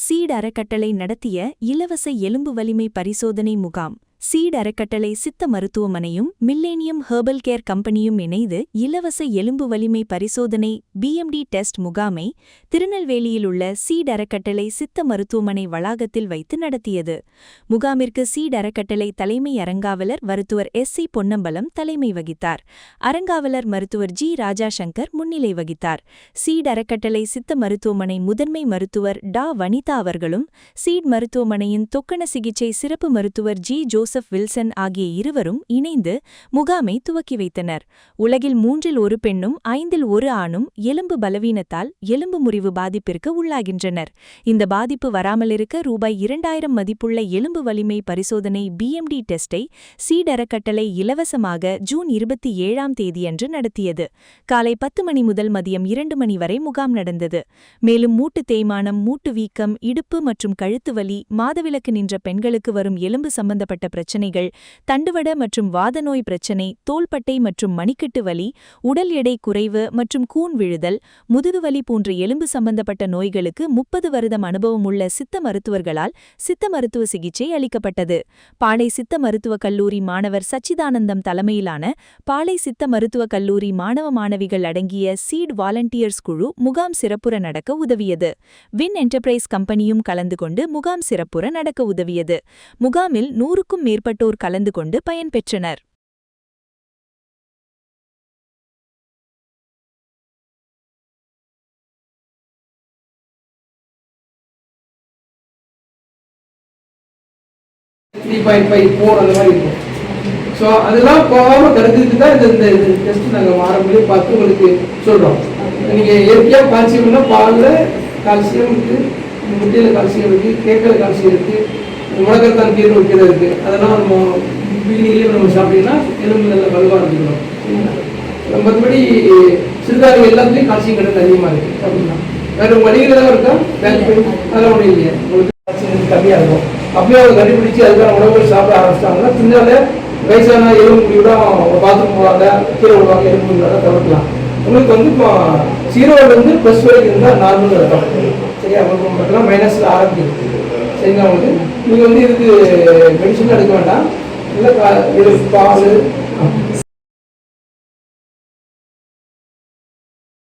Seat அறக்கட்டளை நடத்திய இலவச எலும்பு வலிமை பரிசோதனை முகாம். சீட் அறக்கட்டளை சித்த மருத்துவமனையும் மில்லேனியம் ஹெர்பல் கேர் கம்பெனியும் இணைந்து இலவச எலும்பு வலிமை பரிசோதனை BMD டெஸ்ட் முகாமை திருநெல்வேலியில் உள்ள சீட் அறக்கட்டளை சித்த மருத்துவமனை வளாகத்தில் வைத்து நடத்தியது. முகாமிற்கு சீட் அறக்கட்டளை தலைமை அறங்காவலர் மருத்துவர் SC பொன்னம்பலம் தலைமை வகித்தார். அறங்காவலர் மருத்துவர் G ராஜாசங்கர் முன்னிலை வகித்தார். சீட் அறக்கட்டளை சித்த மருத்துவமனை முதன்மை மருத்துவர் டா வனிதா அவர்களும் சீட் மருத்துவமனையின் தொக்கண சிகிச்சை சிறப்பு மருத்துவர் G ஜோசப் வில்சன் ஆகிய இருவரும் இணைந்து முகாமை துவக்கி வைத்தனர். உலகில் 3இல் 1 பெண்ணும் 5இல் 1 ஆணும் எலும்பு பலவீனத்தால் எலும்பு முறிவு பாதிப்பிற்கு உள்ளாகின்றனர். இந்த பாதிப்பு வராமலிருக்க ரூபாய் 2000 மதிப்புள்ள எலும்பு வலிமை பரிசோதனை BMD டெஸ்டை சீட் அறக்கட்டளை இலவசமாக ஜூன் 27ஆம் தேதியன்று நடத்தியது. காலை 10 மணி முதல் மதியம் 2 மணி வரை முகாம் நடந்தது. மேலும் மூட்டு தேய்மானம், மூட்டு வீக்கம், இடுப்பு மற்றும் கழுத்து வலி, மாதவிலக்கு நின்ற பெண்களுக்கு வரும் எலும்பு சம்பந்தப்பட்ட பிரச்சனைகள், தண்டுவட மற்றும் வாத நோய் பிரச்சனை, தோள்பட்டை மற்றும் மணிக்கட்டு வலி, உடல் எடை குறைவு மற்றும் கூன் விழுதல், முதுகுவலி போன்ற எலும்பு சம்பந்தப்பட்ட நோய்களுக்கு 30 வருடம் அனுபவம் உள்ள சித்த மருத்துவர்களால் சித்த மருத்துவ சிகிச்சை அளிக்கப்பட்டது. பாளை சித்த மருத்துவக் கல்லூரி மாணவர் சச்சிதானந்தம் தலைமையிலான பாளை சித்த மருத்துவக் கல்லூரி மாணவ மாணவிகள் அடங்கிய சீட் வாலண்டியர்ஸ் குழு முகாம் சிறப்புற நடக்க உதவியது. வின் என்டர்பிரைஸ் கம்பெனியும் கலந்து கொண்டு முகாம் சிறப்புற நடக்க உதவியது. முகாமில் 100க்கும் மேற்பட்டோர் கலந்து கொண்டு பயன்பெற்றனர். ஸோ அதெல்லாம் போகாமல் தடுக்கிறதுக்கு தான் இந்த டெஸ்ட் நாங்கள் வாரம்படியும் பார்த்து உங்களுக்கு சொல்கிறோம். நீங்கள் இயற்கையாக கால்சியம்னா பாலில் கால்சியம் இருக்குது, முட்டையில் கால்சியம் இருக்குது, கேக்கில் கால்சியம் இருக்குது, முடக்கத்தான் கீரை வைக்கிறது இருக்குது. அதெல்லாம் நம்ம பிகினிங்லேயே நம்ம சாப்பிட்டீங்கன்னா எலும்பு நல்ல வலுவாக இருந்துக்கணும். சரிங்களா? மற்றபடி சிறுதானியம் எல்லாத்துலேயும் கால்சியம் கட்டணம் அதிகமாக இருக்குது. அப்படின்னா வேறு வழிகள் தான் இருக்கா? பேக் பெயின் அதெல்லாம் ஒன்றும் இல்லையா? உங்களுக்கு கால்சியம் கம்மியாக இருக்கும். அப்படியே அவங்க கண்டுபிடிச்சி அதுக்கான உணவுகள் சாப்பிட ஆரம்பிச்சிட்டாங்கன்னா பின்னால வயசான எலும்பு முடியோட பாத்ரூம் போவாங்க, கீழே விடுவாங்க, எலும்பு முடியோட தவிர்க்கலாம். உங்களுக்கு வந்து இப்போ 0லேருந்து + வரைக்கும் இருந்தால் நார்மல் இருக்கும். சரியா? உங்களுக்கு மட்டும் மைனஸில் ஆரம்பிக்குது. சரிங்களா? உங்களுக்கு நீங்கள் வந்து இதுக்கு மெடிசன் எடுக்க வேண்டாம். இல்லை பால்